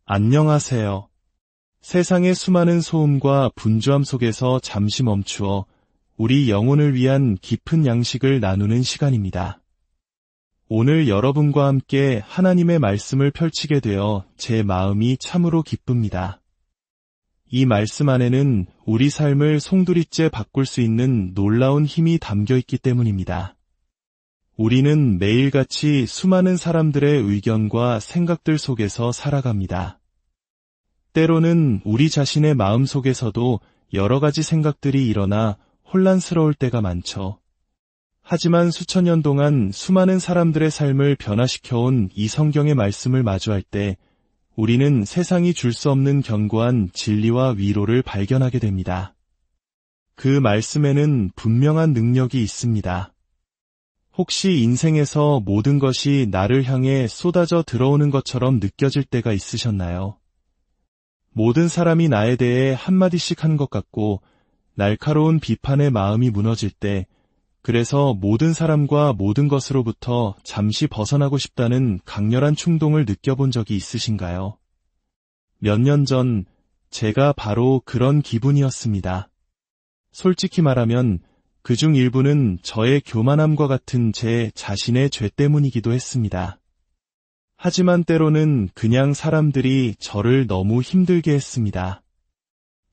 안녕하세요. 세상의 수많은 소음과 분주함 속에서 잠시 멈추어 우리 영혼을 위한 깊은 양식을 나누는 시간입니다. 오늘 여러분과 함께 하나님의 말씀을 펼치게 되어 제 마음이 참으로 기쁩니다. 이 말씀 안에는 우리 삶을 송두리째 바꿀 수 있는 놀라운 힘이 담겨 있기 때문입니다. 우리는 매일같이 수많은 사람들의 의견과 생각들 속에서 살아갑니다. 때로는 우리 자신의 마음 속에서도 여러 가지 생각들이 일어나 혼란스러울 때가 많죠. 하지만 수천 년 동안 수많은 사람들의 삶을 변화시켜온 이 성경의 말씀을 마주할 때 우리는 세상이 줄 수 없는 견고한 진리와 위로를 발견하게 됩니다. 그 말씀에는 분명한 능력이 있습니다. 혹시 인생에서 모든 것이 나를 향해 쏟아져 들어오는 것처럼 느껴질 때가 있으셨나요? 모든 사람이 나에 대해 한마디씩 한 것 같고 날카로운 비판의 마음이 무너질 때, 그래서 모든 사람과 모든 것으로부터 잠시 벗어나고 싶다는 강렬한 충동을 느껴본 적이 있으신가요? 몇 년 전 제가 바로 그런 기분이었습니다. 솔직히 말하면 그중 일부는 저의 교만함과 같은 제 자신의 죄 때문이기도 했습니다. 하지만 때로는 그냥 사람들이 저를 너무 힘들게 했습니다.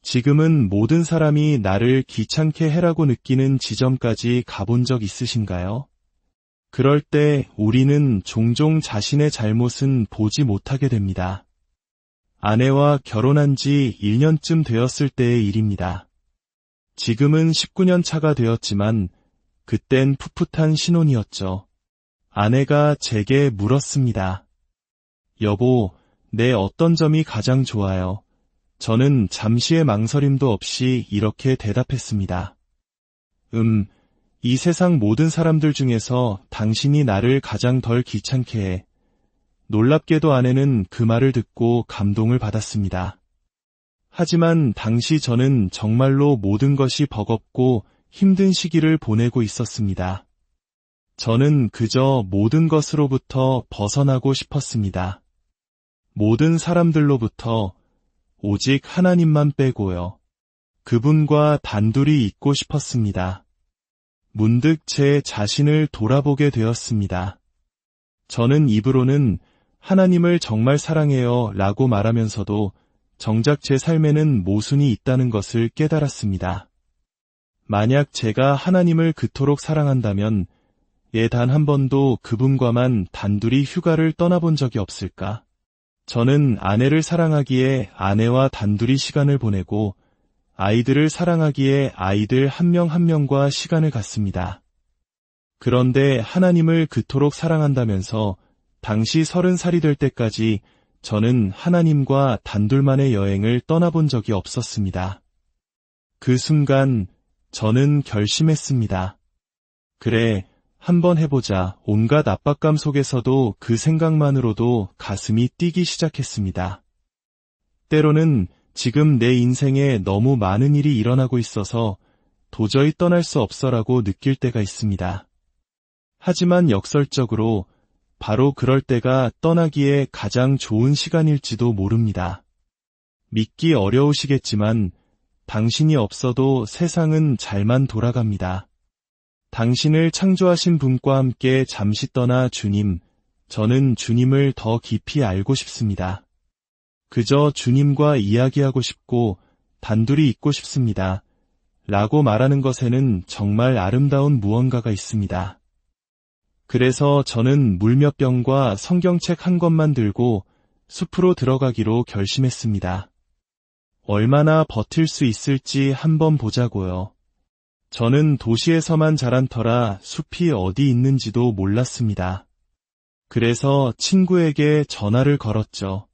지금은 모든 사람이 나를 귀찮게 해라고 느끼는 지점까지 가본 적 있으신가요? 그럴 때 우리는 종종 자신의 잘못은 보지 못하게 됩니다. 아내와 결혼한 지 1년쯤 되었을 때의 일입니다. 지금은 19년 차가 되었지만 그땐 풋풋한 신혼이었죠. 아내가 제게 물었습니다. 여보, 내 어떤 점이 가장 좋아요? 저는 잠시의 망설임도 없이 이렇게 대답했습니다. 이 세상 모든 사람들 중에서 당신이 나를 가장 덜 귀찮게 해. 놀랍게도 아내는 그 말을 듣고 감동을 받았습니다. 하지만 당시 저는 정말로 모든 것이 버겁고 힘든 시기를 보내고 있었습니다. 저는 그저 모든 것으로부터 벗어나고 싶었습니다. 모든 사람들로부터, 오직 하나님만 빼고요. 그분과 단둘이 있고 싶었습니다. 문득 제 자신을 돌아보게 되었습니다. 저는 입으로는 하나님을 정말 사랑해요 라고 말하면서도 정작 제 삶에는 모순이 있다는 것을 깨달았습니다. 만약 제가 하나님을 그토록 사랑한다면 단 한 번도 그분과만 단둘이 휴가를 떠나본 적이 없을까? 저는 아내를 사랑하기에 아내와 단둘이 시간을 보내고 아이들을 사랑하기에 아이들 한 명 한 명과 시간을 갖습니다. 그런데 하나님을 그토록 사랑한다면서 당시 30살이 될 때까지 저는 하나님과 단둘만의 여행을 떠나본 적이 없었습니다. 그 순간 저는 결심했습니다. 그래, 한번 해보자. 온갖 압박감 속에서도 그 생각만으로도 가슴이 뛰기 시작했습니다. 때로는 지금 내 인생에 너무 많은 일이 일어나고 있어서 도저히 떠날 수 없어라고 느낄 때가 있습니다. 하지만 역설적으로 바로 그럴 때가 떠나기에 가장 좋은 시간일지도 모릅니다. 믿기 어려우시겠지만 당신이 없어도 세상은 잘만 돌아갑니다. 당신을 창조하신 분과 함께 잠시 떠나 주님, 저는 주님을 더 깊이 알고 싶습니다. 그저 주님과 이야기하고 싶고 단둘이 있고 싶습니다. 라고 말하는 것에는 정말 아름다운 무언가가 있습니다. 그래서 저는 물 몇 병과 성경책 한 권만 들고 숲으로 들어가기로 결심했습니다. 얼마나 버틸 수 있을지 한번 보자고요. 저는 도시에서만 자란 터라 숲이 어디 있는지도 몰랐습니다. 그래서 친구에게 전화를 걸었죠.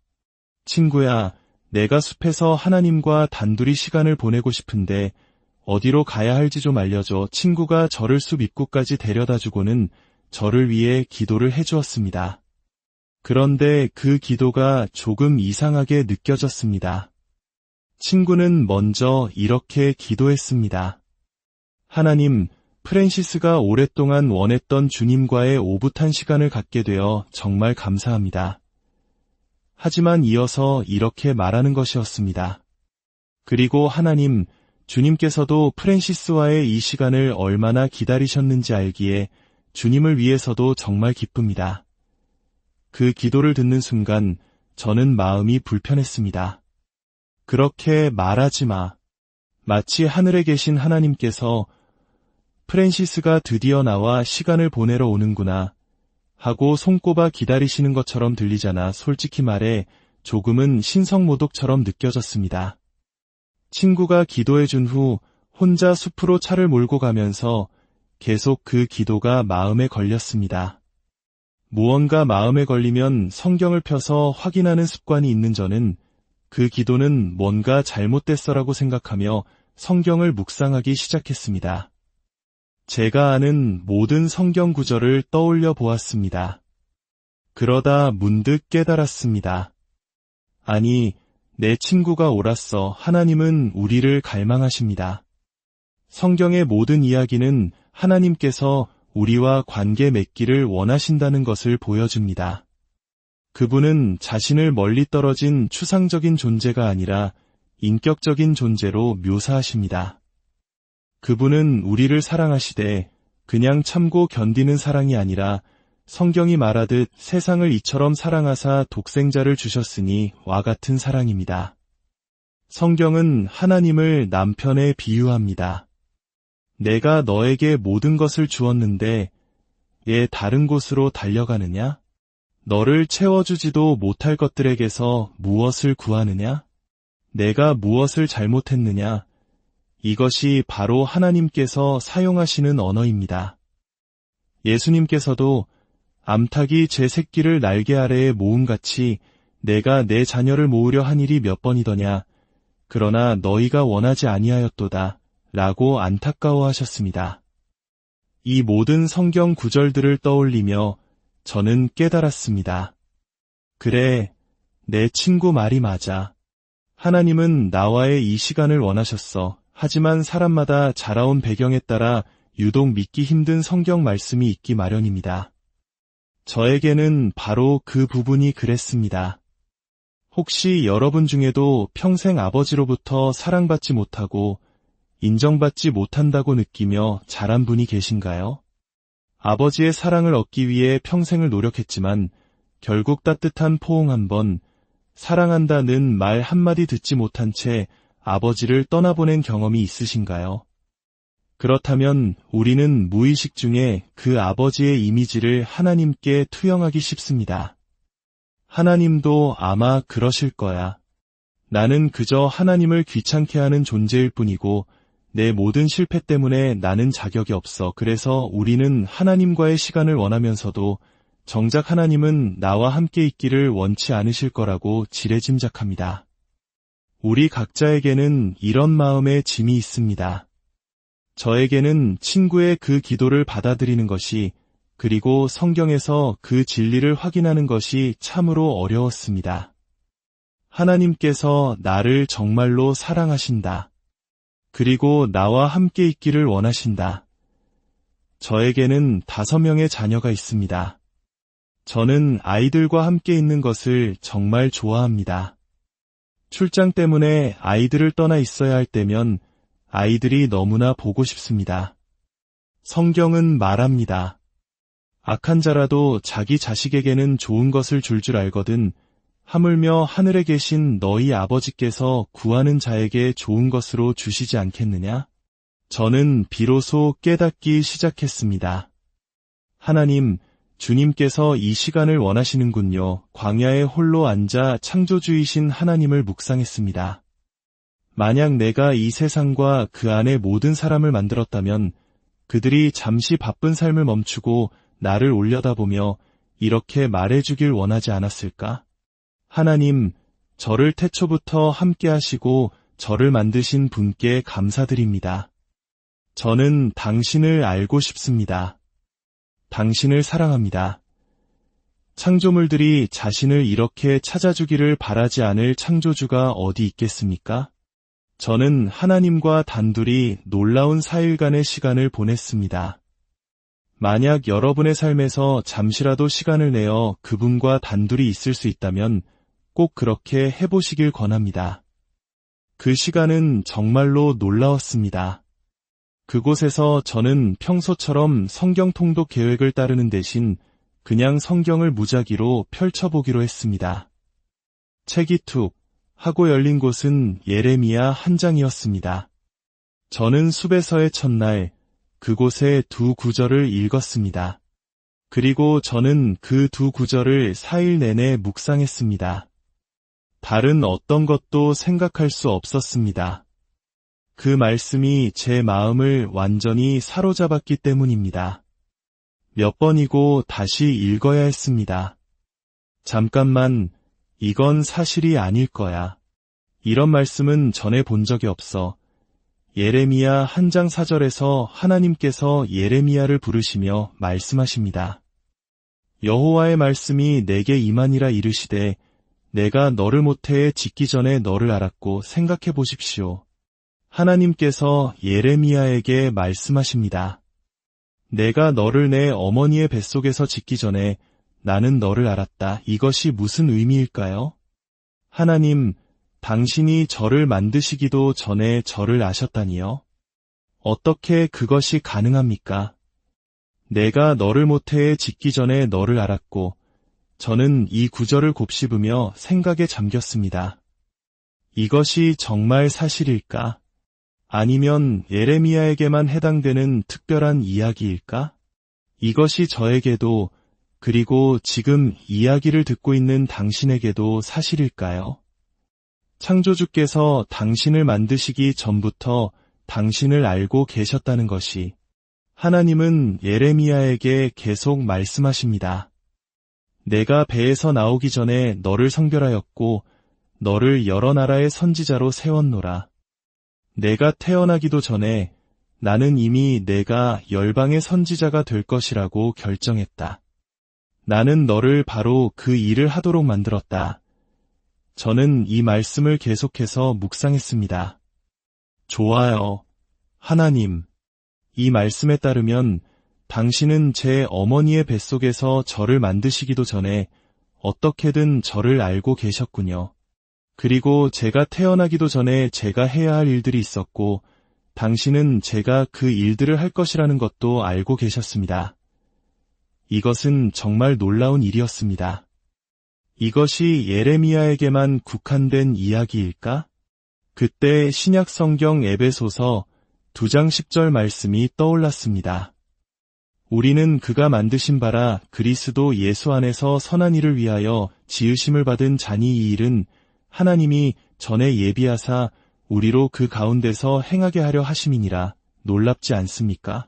친구야, 내가 숲에서 하나님과 단둘이 시간을 보내고 싶은데 어디로 가야 할지 좀 알려줘. 친구가 저를 숲 입구까지 데려다주고는 저를 위해 기도를 해주었습니다. 그런데 그 기도가 조금 이상하게 느껴졌습니다. 친구는 먼저 이렇게 기도했습니다. 하나님, 프랜시스가 오랫동안 원했던 주님과의 오붓한 시간을 갖게 되어 정말 감사합니다. 하지만 이어서 이렇게 말하는 것이었습니다. 그리고 하나님, 주님께서도 프랜시스와의 이 시간을 얼마나 기다리셨는지 알기에 주님을 위해서도 정말 기쁩니다. 그 기도를 듣는 순간 저는 마음이 불편했습니다. 그렇게 말하지 마. 마치 하늘에 계신 하나님께서 프랜시스가 드디어 나와 시간을 보내러 오는구나 하고 손꼽아 기다리시는 것처럼 들리잖아. 솔직히 말해 조금은 신성모독처럼 느껴졌습니다. 친구가 기도해준 후 혼자 숲으로 차를 몰고 가면서 계속 그 기도가 마음에 걸렸습니다. 무언가 마음에 걸리면 성경을 펴서 확인하는 습관이 있는 저는 그 기도는 뭔가 잘못됐어라고 생각하며 성경을 묵상하기 시작했습니다. 제가 아는 모든 성경 구절을 떠올려 보았습니다. 그러다 문득 깨달았습니다. 아니, 내 친구가 옳았어. 하나님은 우리를 갈망하십니다. 성경의 모든 이야기는 하나님께서 우리와 관계 맺기를 원하신다는 것을 보여줍니다. 그분은 자신을 멀리 떨어진 추상적인 존재가 아니라 인격적인 존재로 묘사하십니다. 그분은 우리를 사랑하시되 그냥 참고 견디는 사랑이 아니라 성경이 말하듯 세상을 이처럼 사랑하사 독생자를 주셨으니 와 같은 사랑입니다. 성경은 하나님을 남편에 비유합니다. 내가 너에게 모든 것을 주었는데 왜 다른 곳으로 달려가느냐? 너를 채워주지도 못할 것들에게서 무엇을 구하느냐? 내가 무엇을 잘못했느냐? 이것이 바로 하나님께서 사용하시는 언어입니다. 예수님께서도 암탉이 제 새끼를 날개 아래에 모음같이 내가 내 자녀를 모으려 한 일이 몇 번이더냐? 그러나 너희가 원하지 아니하였도다. 라고 안타까워하셨습니다. 이 모든 성경 구절들을 떠올리며 저는 깨달았습니다. 그래, 내 친구 말이 맞아. 하나님은 나와의 이 시간을 원하셨어. 하지만 사람마다 자라온 배경에 따라 유독 믿기 힘든 성경 말씀이 있기 마련입니다. 저에게는 바로 그 부분이 그랬습니다. 혹시 여러분 중에도 평생 아버지로부터 사랑받지 못하고 인정받지 못한다고 느끼며 자란 분이 계신가요? 아버지의 사랑을 얻기 위해 평생을 노력했지만 결국 따뜻한 포옹 한 번, 사랑한다는 말 한마디 듣지 못한 채 아버지를 떠나보낸 경험이 있으신가요? 그렇다면 우리는 무의식 중에 그 아버지의 이미지를 하나님께 투영하기 쉽습니다. 하나님도 아마 그러실 거야. 나는 그저 하나님을 귀찮게 하는 존재일 뿐이고 내 모든 실패 때문에 나는 자격이 없어. 그래서 우리는 하나님과의 시간을 원하면서도 정작 하나님은 나와 함께 있기를 원치 않으실 거라고 지레짐작합니다. 우리 각자에게는 이런 마음의 짐이 있습니다. 저에게는 친구의 그 기도를 받아들이는 것이 그리고 성경에서 그 진리를 확인하는 것이 참으로 어려웠습니다. 하나님께서 나를 정말로 사랑하신다. 그리고 나와 함께 있기를 원하신다. 저에게는 5명의 자녀가 있습니다. 저는 아이들과 함께 있는 것을 정말 좋아합니다. 출장 때문에 아이들을 떠나 있어야 할 때면 아이들이 너무나 보고 싶습니다. 성경은 말합니다. 악한 자라도 자기 자식에게는 좋은 것을 줄 알거든 하물며 하늘에 계신 너희 아버지께서 구하는 자에게 좋은 것으로 주시지 않겠느냐? 저는 비로소 깨닫기 시작했습니다. 하나님, 주님께서 이 시간을 원하시는군요. 광야에 홀로 앉아 창조주이신 하나님을 묵상했습니다. 만약 내가 이 세상과 그 안의 모든 사람을 만들었다면 그들이 잠시 바쁜 삶을 멈추고 나를 올려다보며 이렇게 말해주길 원하지 않았을까? 하나님, 저를 태초부터 함께 하시고 저를 만드신 분께 감사드립니다. 저는 당신을 알고 싶습니다. 당신을 사랑합니다. 창조물들이 자신을 이렇게 찾아주기를 바라지 않을 창조주가 어디 있겠습니까? 저는 하나님과 단둘이 놀라운 4일간의 시간을 보냈습니다. 만약 여러분의 삶에서 잠시라도 시간을 내어 그분과 단둘이 있을 수 있다면 꼭 그렇게 해보시길 권합니다. 그 시간은 정말로 놀라웠습니다. 그곳에서 저는 평소처럼 성경 통독 계획을 따르는 대신 그냥 성경을 무작위로 펼쳐보기로 했습니다. 책이 툭 하고 열린 곳은 예레미야 한 장이었습니다. 저는 숲에서의 첫날 그곳의 두 구절을 읽었습니다. 그리고 저는 그 두 구절을 4일 내내 묵상했습니다. 다른 어떤 것도 생각할 수 없었습니다. 그 말씀이 제 마음을 완전히 사로잡았기 때문입니다. 몇 번이고 다시 읽어야 했습니다. 잠깐만, 이건 사실이 아닐 거야. 이런 말씀은 전해 본 적이 없어. 예레미야 한 장 4절에서 하나님께서 예레미야를 부르시며 말씀하십니다. 여호와의 말씀이 내게 임하니라 이르시되 내가 너를 모태에 짓기 전에 너를 알았고 생각해 보십시오. 하나님께서 예레미야에게 말씀하십니다. 내가 너를 내 어머니의 뱃속에서 짓기 전에 나는 너를 알았다. 이것이 무슨 의미일까요? 하나님, 당신이 저를 만드시기도 전에 저를 아셨다니요? 어떻게 그것이 가능합니까? 내가 너를 모태에 짓기 전에 너를 알았고, 저는 이 구절을 곱씹으며 생각에 잠겼습니다. 이것이 정말 사실일까? 아니면 예레미야에게만 해당되는 특별한 이야기일까? 이것이 저에게도 그리고 지금 이야기를 듣고 있는 당신에게도 사실일까요? 창조주께서 당신을 만드시기 전부터 당신을 알고 계셨다는 것이 하나님은 예레미야에게 계속 말씀하십니다. 내가 배에서 나오기 전에 너를 성별하였고 너를 여러 나라의 선지자로 세웠노라. 내가 태어나기도 전에 나는 이미 내가 열방의 선지자가 될 것이라고 결정했다. 나는 너를 바로 그 일을 하도록 만들었다. 저는 이 말씀을 계속해서 묵상했습니다. 좋아요. 하나님. 이 말씀에 따르면 당신은 제 어머니의 뱃속에서 저를 만드시기도 전에 어떻게든 저를 알고 계셨군요. 그리고 제가 태어나기도 전에 제가 해야 할 일들이 있었고 당신은 제가 그 일들을 할 것이라는 것도 알고 계셨습니다. 이것은 정말 놀라운 일이었습니다. 이것이 예레미야에게만 국한된 이야기일까? 그때 신약 성경 에베소서 2장 10절 말씀이 떠올랐습니다. 우리는 그가 만드신 바라 그리스도 예수 안에서 선한 일을 위하여 지으심을 받은 자니 이 일은 하나님이 전에 예비하사 우리로 그 가운데서 행하게 하려 하심이니라. 놀랍지 않습니까?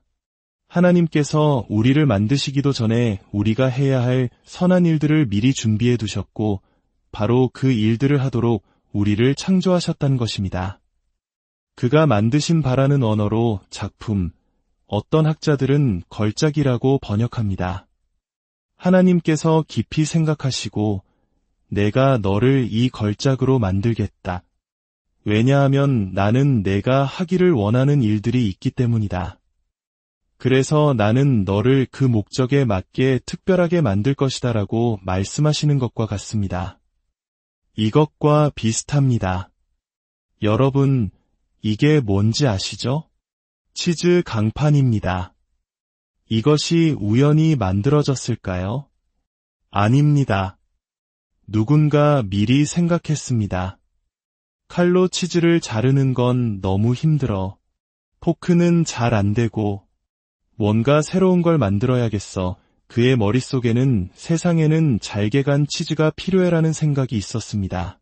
하나님께서 우리를 만드시기도 전에 우리가 해야 할 선한 일들을 미리 준비해 두셨고 바로 그 일들을 하도록 우리를 창조하셨다는 것입니다. 그가 만드신 바라는 언어로 작품, 어떤 학자들은 걸작이라고 번역합니다. 하나님께서 깊이 생각하시고 내가 너를 이 걸작으로 만들겠다. 왜냐하면 나는 내가 하기를 원하는 일들이 있기 때문이다. 그래서 나는 너를 그 목적에 맞게 특별하게 만들 것이다 라고 말씀하시는 것과 같습니다. 이것과 비슷합니다. 여러분, 이게 뭔지 아시죠? 치즈 강판입니다. 이것이 우연히 만들어졌을까요? 아닙니다. 누군가 미리 생각했습니다. 칼로 치즈를 자르는 건 너무 힘들어. 포크는 잘 안 되고 뭔가 새로운 걸 만들어야겠어. 그의 머릿속에는 세상에는 잘게간 치즈가 필요해라는 생각이 있었습니다.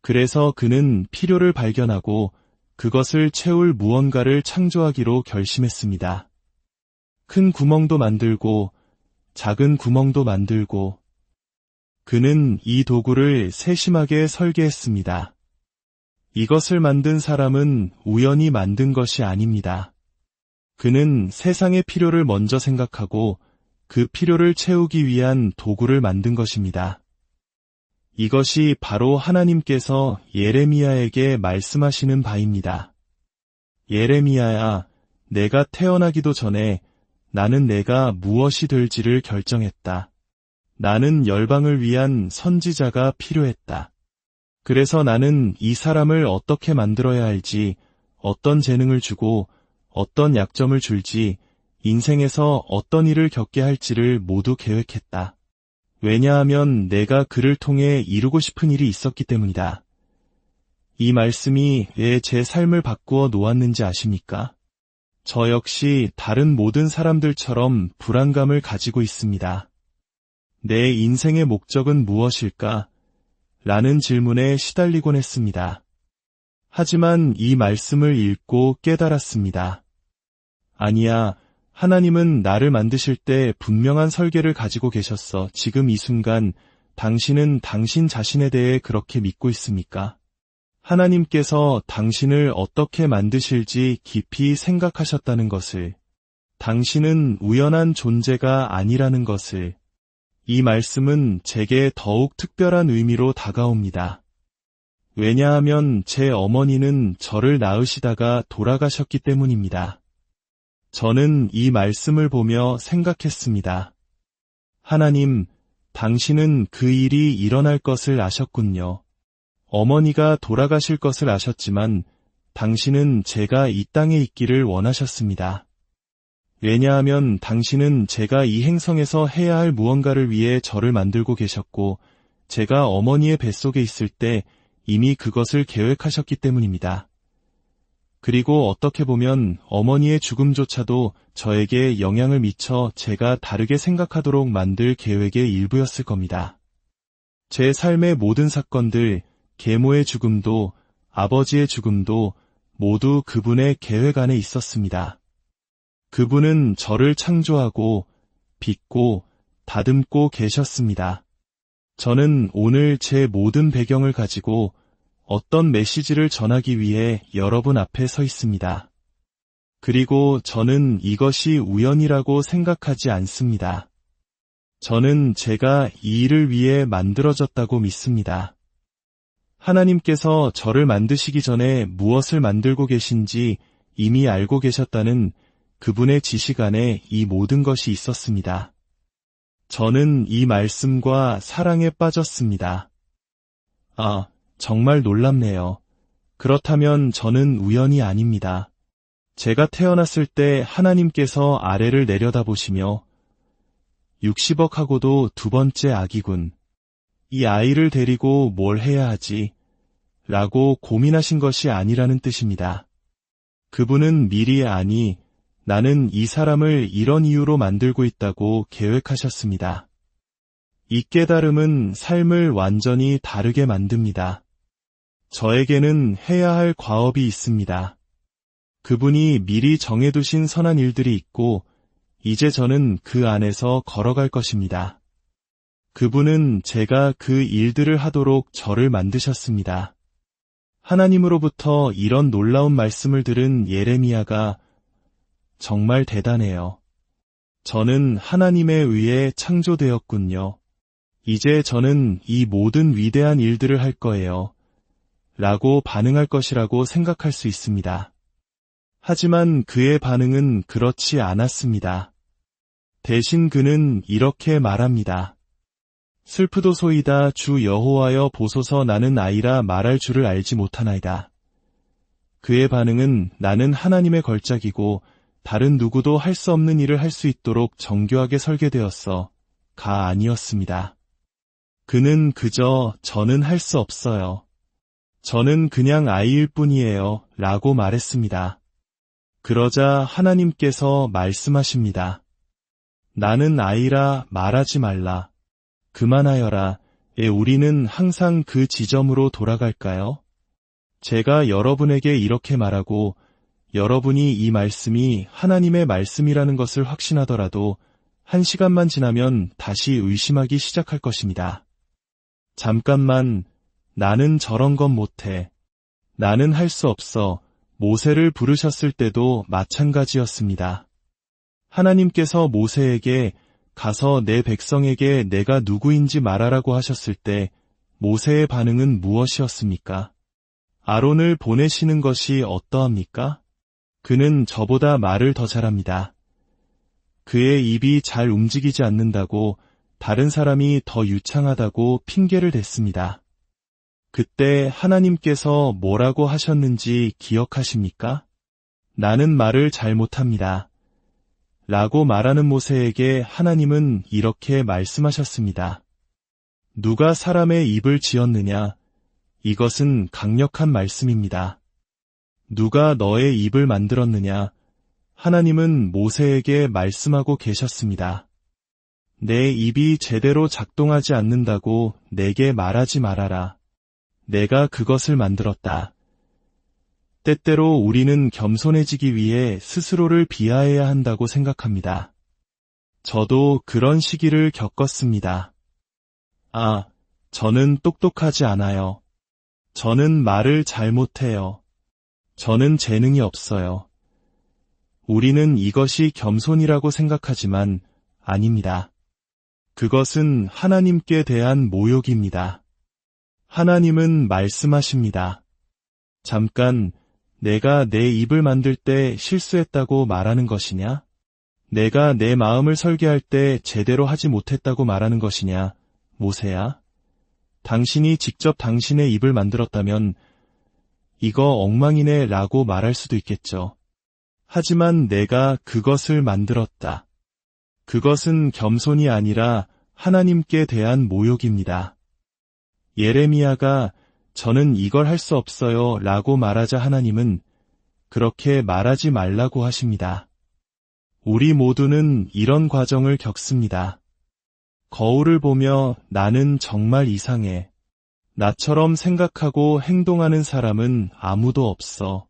그래서 그는 필요를 발견하고 그것을 채울 무언가를 창조하기로 결심했습니다. 큰 구멍도 만들고 작은 구멍도 만들고 그는 이 도구를 세심하게 설계했습니다. 이것을 만든 사람은 우연히 만든 것이 아닙니다. 그는 세상의 필요를 먼저 생각하고 그 필요를 채우기 위한 도구를 만든 것입니다. 이것이 바로 하나님께서 예레미야에게 말씀하시는 바입니다. 예레미야야, 내가 태어나기도 전에 나는 내가 무엇이 될지를 결정했다. 나는 열방을 위한 선지자가 필요했다. 그래서 나는 이 사람을 어떻게 만들어야 할지, 어떤 재능을 주고 어떤 약점을 줄지, 인생에서 어떤 일을 겪게 할지를 모두 계획했다. 왜냐하면 내가 그를 통해 이루고 싶은 일이 있었기 때문이다. 이 말씀이 왜 제 삶을 바꾸어 놓았는지 아십니까? 저 역시 다른 모든 사람들처럼 불안감을 가지고 있습니다. 내 인생의 목적은 무엇일까? 라는 질문에 시달리곤 했습니다. 하지만 이 말씀을 읽고 깨달았습니다. 아니야, 하나님은 나를 만드실 때 분명한 설계를 가지고 계셨어. 지금 이 순간 당신은 당신 자신에 대해 그렇게 믿고 있습니까? 하나님께서 당신을 어떻게 만드실지 깊이 생각하셨다는 것을, 당신은 우연한 존재가 아니라는 것을, 이 말씀은 제게 더욱 특별한 의미로 다가옵니다. 왜냐하면 제 어머니는 저를 낳으시다가 돌아가셨기 때문입니다. 저는 이 말씀을 보며 생각했습니다. 하나님, 당신은 그 일이 일어날 것을 아셨군요. 어머니가 돌아가실 것을 아셨지만 당신은 제가 이 땅에 있기를 원하셨습니다. 왜냐하면 당신은 제가 이 행성에서 해야 할 무언가를 위해 저를 만들고 계셨고 제가 어머니의 뱃속에 있을 때 이미 그것을 계획하셨기 때문입니다. 그리고 어떻게 보면 어머니의 죽음조차도 저에게 영향을 미쳐 제가 다르게 생각하도록 만들 계획의 일부였을 겁니다. 제 삶의 모든 사건들, 계모의 죽음도 아버지의 죽음도 모두 그분의 계획 안에 있었습니다. 그분은 저를 창조하고 빚고 다듬고 계셨습니다. 저는 오늘 제 모든 배경을 가지고 어떤 메시지를 전하기 위해 여러분 앞에 서 있습니다. 그리고 저는 이것이 우연이라고 생각하지 않습니다. 저는 제가 이 일을 위해 만들어졌다고 믿습니다. 하나님께서 저를 만드시기 전에 무엇을 만들고 계신지 이미 알고 계셨다는 그분의 지식 안에 이 모든 것이 있었습니다. 저는 이 말씀과 사랑에 빠졌습니다. 아, 정말 놀랍네요. 그렇다면 저는 우연이 아닙니다. 제가 태어났을 때 하나님께서 아래를 내려다보시며 60억하고도 두 번째 아기군. 이 아이를 데리고 뭘 해야 하지? 라고 고민하신 것이 아니라는 뜻입니다. 그분은 미리 아니, 나는 이 사람을 이런 이유로 만들고 있다고 계획하셨습니다. 이 깨달음은 삶을 완전히 다르게 만듭니다. 저에게는 해야 할 과업이 있습니다. 그분이 미리 정해두신 선한 일들이 있고, 이제 저는 그 안에서 걸어갈 것입니다. 그분은 제가 그 일들을 하도록 저를 만드셨습니다. 하나님으로부터 이런 놀라운 말씀을 들은 예레미야가 정말 대단해요. 저는 하나님에 의해 창조되었군요. 이제 저는 이 모든 위대한 일들을 할 거예요. 라고 반응할 것이라고 생각할 수 있습니다. 하지만 그의 반응은 그렇지 않았습니다. 대신 그는 이렇게 말합니다. 슬프도소이다. 주 여호와여 보소서. 나는 아이라 말할 줄을 알지 못하나이다. 그의 반응은 나는 하나님의 걸작이고 다른 누구도 할 수 없는 일을 할 수 있도록 정교하게 설계되었어. 가 아니었습니다. 그는 그저 저는 할 수 없어요. 저는 그냥 아이일 뿐이에요. 라고 말했습니다. 그러자 하나님께서 말씀하십니다. 나는 아이라 말하지 말라. 그만하여라. 우리는 항상 그 지점으로 돌아갈까요? 제가 여러분에게 이렇게 말하고 여러분이 이 말씀이 하나님의 말씀이라는 것을 확신하더라도 1시간만 지나면 다시 의심하기 시작할 것입니다. 잠깐만, 나는 저런 건 못해. 나는 할 수 없어. 모세를 부르셨을 때도 마찬가지였습니다. 하나님께서 모세에게 가서 내 백성에게 내가 누구인지 말하라고 하셨을 때 모세의 반응은 무엇이었습니까? 아론을 보내시는 것이 어떠합니까? 그는 저보다 말을 더 잘합니다. 그의 입이 잘 움직이지 않는다고 다른 사람이 더 유창하다고 핑계를 댔습니다. 그때 하나님께서 뭐라고 하셨는지 기억하십니까? 나는 말을 잘못합니다. 라고 말하는 모세에게 하나님은 이렇게 말씀하셨습니다. 누가 사람의 입을 지었느냐? 이것은 강력한 말씀입니다. 누가 너의 입을 만들었느냐? 하나님은 모세에게 말씀하고 계셨습니다. 내 입이 제대로 작동하지 않는다고 내게 말하지 말아라. 내가 그것을 만들었다. 때때로 우리는 겸손해지기 위해 스스로를 비하해야 한다고 생각합니다. 저도 그런 시기를 겪었습니다. 아, 저는 똑똑하지 않아요. 저는 말을 잘못해요. 저는 재능이 없어요. 우리는 이것이 겸손이라고 생각하지만 아닙니다. 그것은 하나님께 대한 모욕입니다. 하나님은 말씀하십니다. 잠깐, 내가 내 입을 만들 때 실수했다고 말하는 것이냐? 내가 내 마음을 설계할 때 제대로 하지 못했다고 말하는 것이냐? 모세야, 당신이 직접 당신의 입을 만들었다면 이거 엉망이네 라고 말할 수도 있겠죠. 하지만 내가 그것을 만들었다. 그것은 겸손이 아니라 하나님께 대한 모욕입니다. 예레미야가 저는 이걸 할 수 없어요 라고 말하자 하나님은 그렇게 말하지 말라고 하십니다. 우리 모두는 이런 과정을 겪습니다. 거울을 보며 나는 정말 이상해. 나처럼 생각하고 행동하는 사람은 아무도 없어.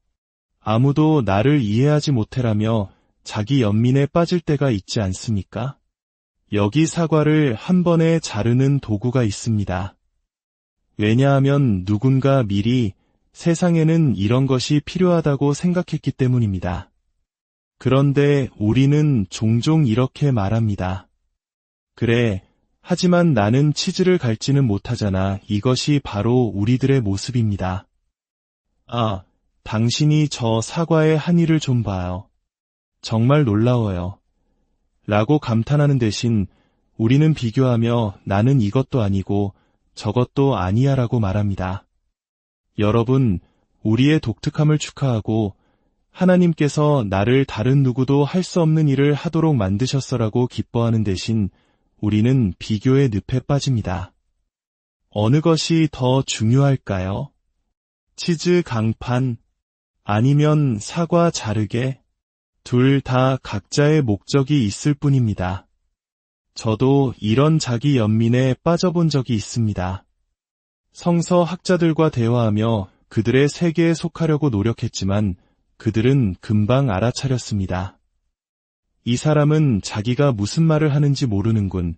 아무도 나를 이해하지 못해라며 자기 연민에 빠질 때가 있지 않습니까? 여기 사과를 한 번에 자르는 도구가 있습니다. 왜냐하면 누군가 미리 세상에는 이런 것이 필요하다고 생각했기 때문입니다. 그런데 우리는 종종 이렇게 말합니다. 그래, 하지만 나는 치즈를 갈지는 못하잖아. 이것이 바로 우리들의 모습입니다. 아, 당신이 저 사과의 한의를 좀 봐요. 정말 놀라워요. 라고 감탄하는 대신 우리는 비교하며 나는 이것도 아니고 저것도 아니야 라고 말합니다. 여러분, 우리의 독특함을 축하하고 하나님께서 나를 다른 누구도 할 수 없는 일을 하도록 만드셨어라고 기뻐하는 대신 우리는 비교의 늪에 빠집니다. 어느 것이 더 중요할까요? 치즈 강판, 아니면 사과 자르게? 둘 다 각자의 목적이 있을 뿐입니다. 저도 이런 자기 연민에 빠져본 적이 있습니다. 성서 학자들과 대화하며 그들의 세계에 속하려고 노력했지만 그들은 금방 알아차렸습니다. 이 사람은 자기가 무슨 말을 하는지 모르는군.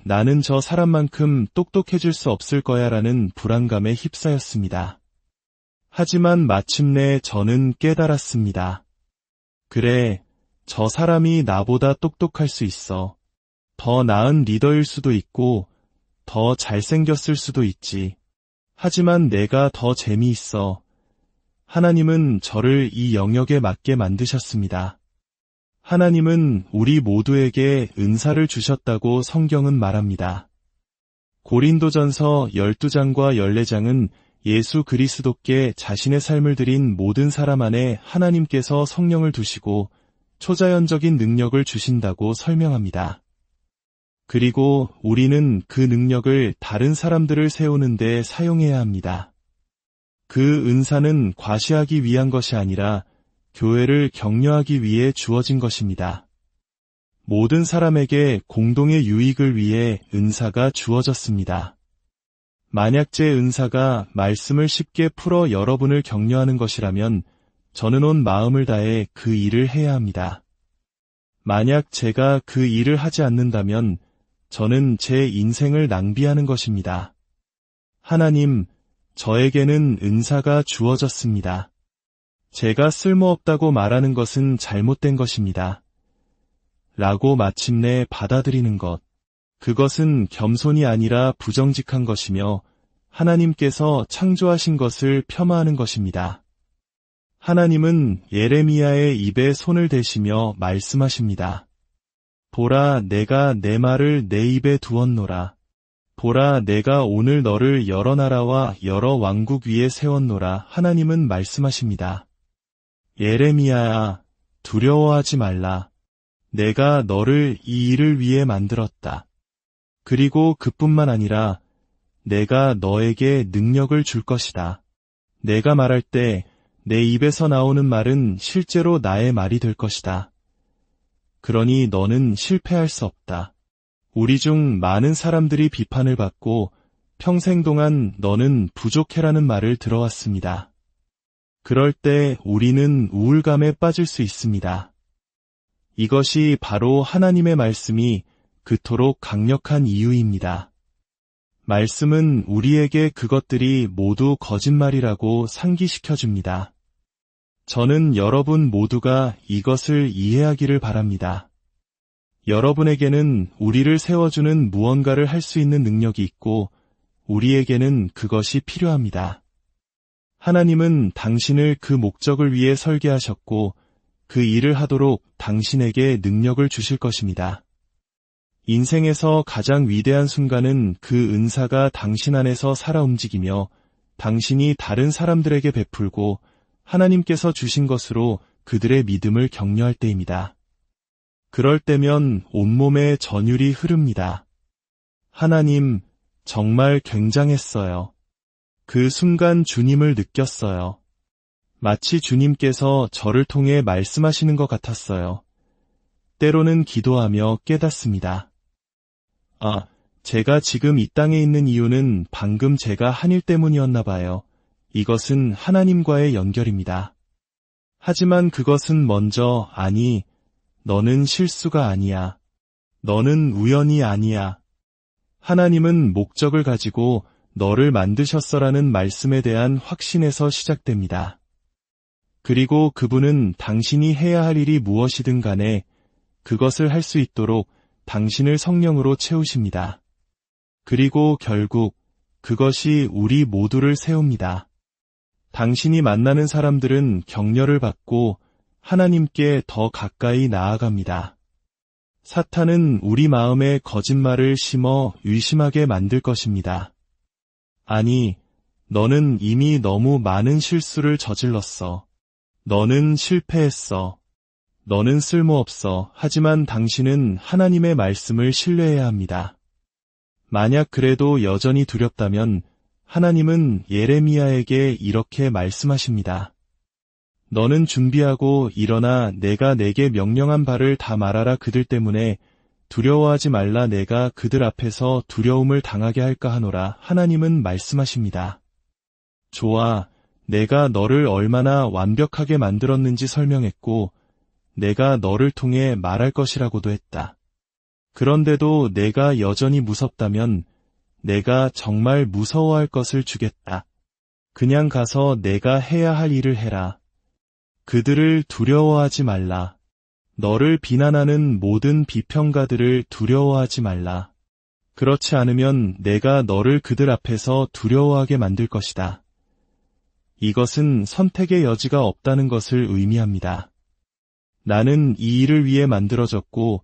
나는 저 사람만큼 똑똑해질 수 없을 거야 라는 불안감에 휩싸였습니다. 하지만 마침내 저는 깨달았습니다. 그래, 저 사람이 나보다 똑똑할 수 있어. 더 나은 리더일 수도 있고 더 잘생겼을 수도 있지. 하지만 내가 더 재미있어. 하나님은 저를 이 영역에 맞게 만드셨습니다. 하나님은 우리 모두에게 은사를 주셨다고 성경은 말합니다. 고린도전서 12장과 14장은 예수 그리스도께 자신의 삶을 드린 모든 사람 안에 하나님께서 성령을 두시고 초자연적인 능력을 주신다고 설명합니다. 그리고 우리는 그 능력을 다른 사람들을 세우는 데 사용해야 합니다. 그 은사는 과시하기 위한 것이 아니라 교회를 격려하기 위해 주어진 것입니다. 모든 사람에게 공동의 유익을 위해 은사가 주어졌습니다. 만약 제 은사가 말씀을 쉽게 풀어 여러분을 격려하는 것이라면 저는 온 마음을 다해 그 일을 해야 합니다. 만약 제가 그 일을 하지 않는다면 저는 제 인생을 낭비하는 것입니다. 하나님, 저에게는 은사가 주어졌습니다. 제가 쓸모없다고 말하는 것은 잘못된 것입니다. 라고 마침내 받아들이는 것. 그것은 겸손이 아니라 부정직한 것이며 하나님께서 창조하신 것을 폄하하는 것입니다. 하나님은 예레미야의 입에 손을 대시며 말씀하십니다. 보라, 내가 내 말을 내 입에 두었노라. 보라, 내가 오늘 너를 여러 나라와 여러 왕국 위에 세웠노라. 하나님은 말씀하십니다. 예레미야야, 두려워하지 말라. 내가 너를 이 일을 위해 만들었다. 그리고 그뿐만 아니라 내가 너에게 능력을 줄 것이다. 내가 말할 때 내 입에서 나오는 말은 실제로 나의 말이 될 것이다. 그러니 너는 실패할 수 없다. 우리 중 많은 사람들이 비판을 받고 평생 동안 너는 부족해라는 말을 들어왔습니다. 그럴 때 우리는 우울감에 빠질 수 있습니다. 이것이 바로 하나님의 말씀이 그토록 강력한 이유입니다. 말씀은 우리에게 그것들이 모두 거짓말이라고 상기시켜줍니다. 저는 여러분 모두가 이것을 이해하기를 바랍니다. 여러분에게는 우리를 세워주는 무언가를 할 수 있는 능력이 있고 우리에게는 그것이 필요합니다. 하나님은 당신을 그 목적을 위해 설계하셨고 그 일을 하도록 당신에게 능력을 주실 것입니다. 인생에서 가장 위대한 순간은 그 은사가 당신 안에서 살아 움직이며 당신이 다른 사람들에게 베풀고 하나님께서 주신 것으로 그들의 믿음을 격려할 때입니다. 그럴 때면 온몸에 전율이 흐릅니다. 하나님, 정말 굉장했어요. 그 순간 주님을 느꼈어요. 마치 주님께서 저를 통해 말씀하시는 것 같았어요. 때로는 기도하며 깨닫습니다. 제가 지금 이 땅에 있는 이유는 방금 제가 한 일 때문이었나 봐요. 이것은 하나님과의 연결입니다. 하지만 그것은 먼저, 아니, 너는 실수가 아니야. 너는 우연이 아니야. 하나님은 목적을 가지고 너를 만드셨어라는 말씀에 대한 확신에서 시작됩니다. 그리고 그분은 당신이 해야 할 일이 무엇이든 간에 그것을 할 수 있도록 당신을 성령으로 채우십니다. 그리고 결국 그것이 우리 모두를 세웁니다. 당신이 만나는 사람들은 격려를 받고 하나님께 더 가까이 나아갑니다. 사탄은 우리 마음에 거짓말을 심어 의심하게 만들 것입니다. 아니, 너는 이미 너무 많은 실수를 저질렀어. 너는 실패했어. 너는 쓸모없어. 하지만 당신은 하나님의 말씀을 신뢰해야 합니다. 만약 그래도 여전히 두렵다면 하나님은 예레미야에게 이렇게 말씀하십니다. 너는 준비하고 일어나 내가 내게 명령한 바를 다 말하라. 그들 때문에 두려워하지 말라. 내가 그들 앞에서 두려움을 당하게 할까 하노라. 하나님은 말씀하십니다. 좋아, 내가 너를 얼마나 완벽하게 만들었는지 설명했고 내가 너를 통해 말할 것이라고도 했다. 그런데도 내가 여전히 무섭다면 내가 정말 무서워할 것을 주겠다. 그냥 가서 내가 해야 할 일을 해라. 그들을 두려워하지 말라. 너를 비난하는 모든 비평가들을 두려워하지 말라. 그렇지 않으면 내가 너를 그들 앞에서 두려워하게 만들 것이다. 이것은 선택의 여지가 없다는 것을 의미합니다. 나는 이 일을 위해 만들어졌고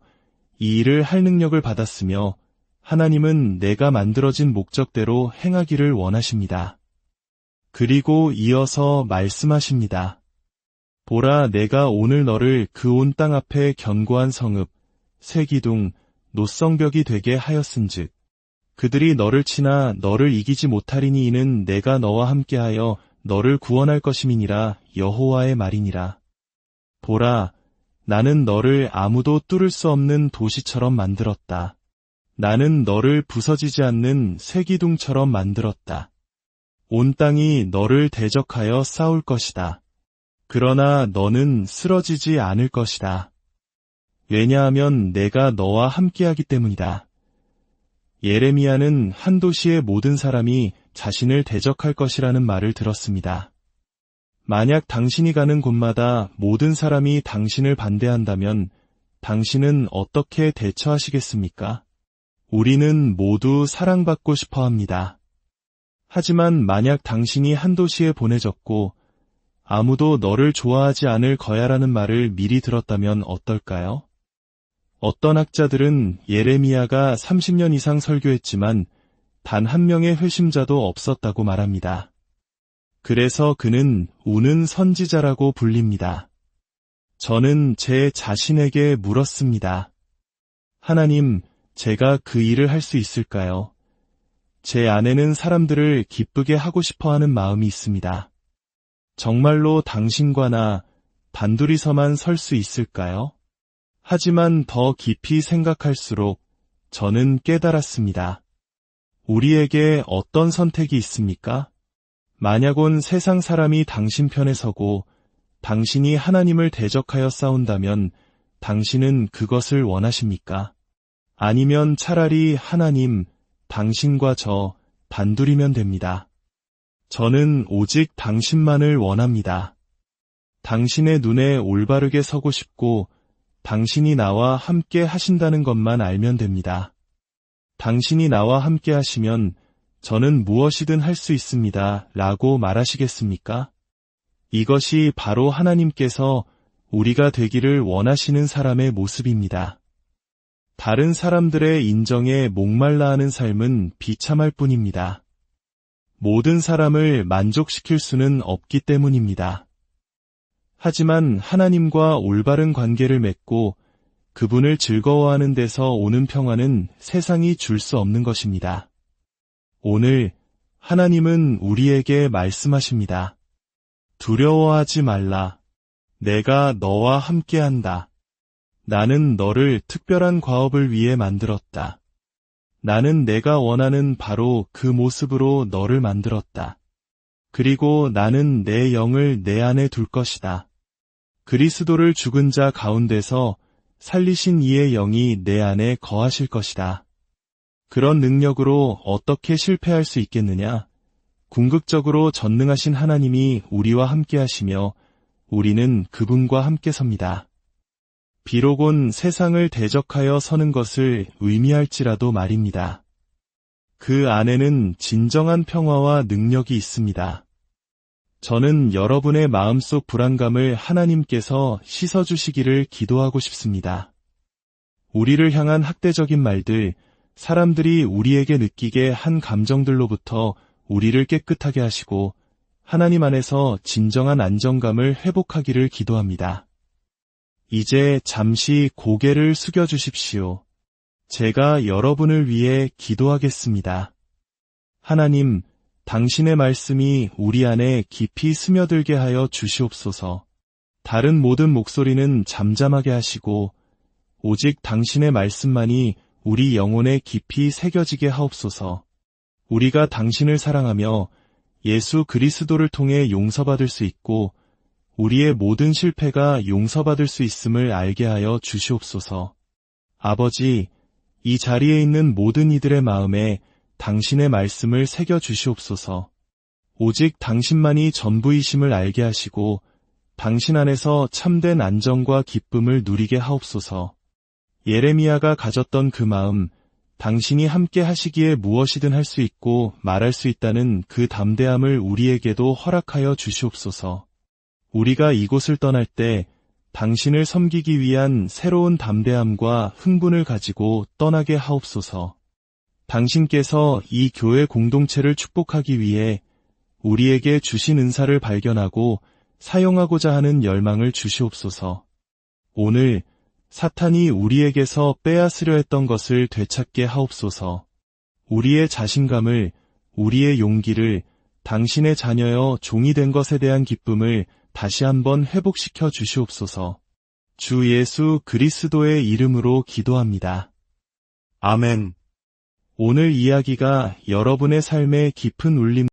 이 일을 할 능력을 받았으며 하나님은 내가 만들어진 목적대로 행하기를 원하십니다. 그리고 이어서 말씀하십니다. 보라, 내가 오늘 너를 그 온 땅 앞에 견고한 성읍, 새기둥, 노성벽이 되게 하였은즉 그들이 너를 치나 너를 이기지 못하리니 이는 내가 너와 함께하여 너를 구원할 것임이니라. 여호와의 말이니라. 보라, 나는 너를 아무도 뚫을 수 없는 도시처럼 만들었다. 나는 너를 부서지지 않는 새기둥처럼 만들었다. 온 땅이 너를 대적하여 싸울 것이다. 그러나 너는 쓰러지지 않을 것이다. 왜냐하면 내가 너와 함께하기 때문이다. 예레미야는 한 도시의 모든 사람이 자신을 대적할 것이라는 말을 들었습니다. 만약 당신이 가는 곳마다 모든 사람이 당신을 반대한다면 당신은 어떻게 대처하시겠습니까? 우리는 모두 사랑받고 싶어 합니다. 하지만 만약 당신이 한 도시에 보내졌고 아무도 너를 좋아하지 않을 거야라는 말을 미리 들었다면 어떨까요? 어떤 학자들은 예레미야가 30년 이상 설교했지만 단 한 명의 회심자도 없었다고 말합니다. 그래서 그는 우는 선지자라고 불립니다. 저는 제 자신에게 물었습니다. 하나님, 제가 그 일을 할 수 있을까요? 제 안에는 사람들을 기쁘게 하고 싶어 하는 마음이 있습니다. 정말로 당신과 나 단둘이서만 설 수 있을까요? 하지만 더 깊이 생각할수록 저는 깨달았습니다. 우리에게 어떤 선택이 있습니까? 만약 온 세상 사람이 당신 편에 서고 당신이 하나님을 대적하여 싸운다면 당신은 그것을 원하십니까? 아니면 차라리 하나님, 당신과 저 단둘이면 됩니다. 저는 오직 당신만을 원합니다. 당신의 눈에 올바르게 서고 싶고 당신이 나와 함께 하신다는 것만 알면 됩니다. 당신이 나와 함께 하시면 저는 무엇이든 할 수 있습니다. 라고 말하시겠습니까? 이것이 바로 하나님께서 우리가 되기를 원하시는 사람의 모습입니다. 다른 사람들의 인정에 목말라 하는 삶은 비참할 뿐입니다. 모든 사람을 만족시킬 수는 없기 때문입니다. 하지만 하나님과 올바른 관계를 맺고 그분을 즐거워하는 데서 오는 평화는 세상이 줄 수 없는 것입니다. 오늘 하나님은 우리에게 말씀하십니다. 두려워하지 말라. 내가 너와 함께한다. 나는 너를 특별한 과업을 위해 만들었다. 나는 내가 원하는 바로 그 모습으로 너를 만들었다. 그리고 나는 내 영을 내 안에 둘 것이다. 그리스도를 죽은 자 가운데서 살리신 이의 영이 내 안에 거하실 것이다. 그런 능력으로 어떻게 실패할 수 있겠느냐? 궁극적으로 전능하신 하나님이 우리와 함께 하시며 우리는 그분과 함께 섭니다. 비록은 세상을 대적하여 서는 것을 의미할지라도 말입니다. 그 안에는 진정한 평화와 능력이 있습니다. 저는 여러분의 마음속 불안감을 하나님께서 씻어주시기를 기도하고 싶습니다. 우리를 향한 학대적인 말들, 사람들이 우리에게 느끼게 한 감정들로부터 우리를 깨끗하게 하시고 하나님 안에서 진정한 안정감을 회복하기를 기도합니다. 이제 잠시 고개를 숙여주십시오. 제가 여러분을 위해 기도하겠습니다. 하나님, 당신의 말씀이 우리 안에 깊이 스며들게 하여 주시옵소서. 다른 모든 목소리는 잠잠하게 하시고 오직 당신의 말씀만이 우리 영혼에 깊이 새겨지게 하옵소서. 우리가 당신을 사랑하며 예수 그리스도를 통해 용서받을 수 있고 우리의 모든 실패가 용서받을 수 있음을 알게 하여 주시옵소서. 아버지, 이 자리에 있는 모든 이들의 마음에 당신의 말씀을 새겨 주시옵소서. 오직 당신만이 전부이심을 알게 하시고 당신 안에서 참된 안정과 기쁨을 누리게 하옵소서. 예레미야가 가졌던 그 마음, 당신이 함께 하시기에 무엇이든 할 수 있고 말할 수 있다는 그 담대함을 우리에게도 허락하여 주시옵소서. 우리가 이곳을 떠날 때 당신을 섬기기 위한 새로운 담대함과 흥분을 가지고 떠나게 하옵소서. 당신께서 이 교회 공동체를 축복하기 위해 우리에게 주신 은사를 발견하고 사용하고자 하는 열망을 주시옵소서. 오늘 사탄이 우리에게서 빼앗으려 했던 것을 되찾게 하옵소서. 우리의 자신감을, 우리의 용기를, 당신의 자녀여 종이 된 것에 대한 기쁨을 다시 한번 회복시켜 주시옵소서. 주 예수 그리스도의 이름으로 기도합니다. 아멘. 오늘 이야기가 여러분의 삶에 깊은 울림